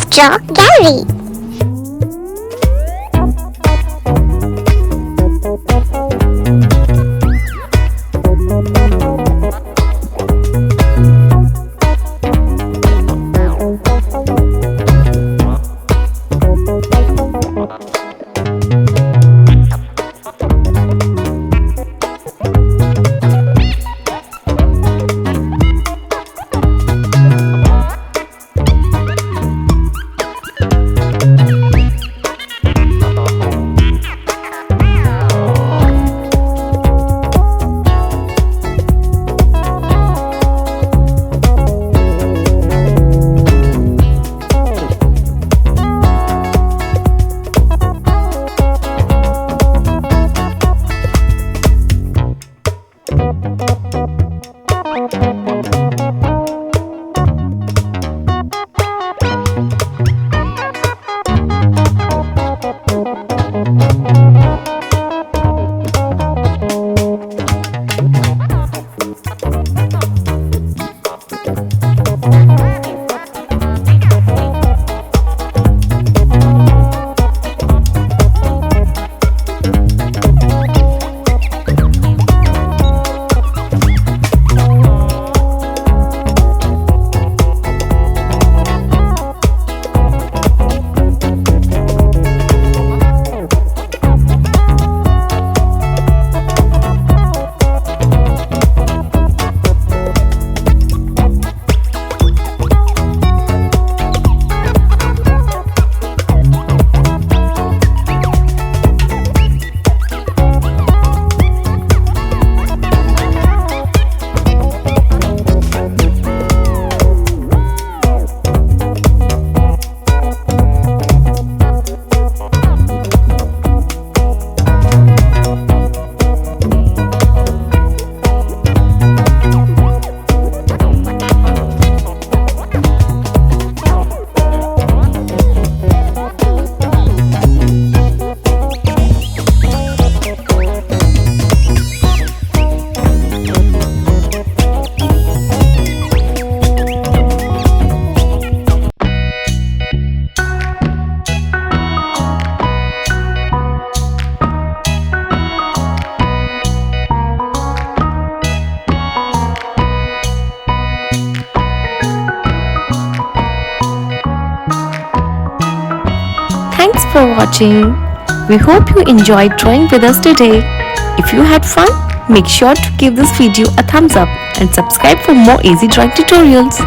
picture gallery. Thanks for watching. We hope you enjoyed drawing with us today. If you had fun, make sure to give this video a thumbs up and subscribe for more easy drawing tutorials.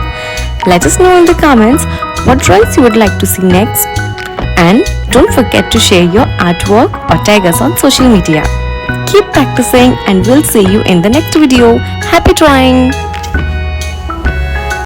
Let us know in the comments what drawings you would like to see next. And don't forget to share your artwork or tag us on social media. Keep practicing and we'll see you in the next video. Happy drawing!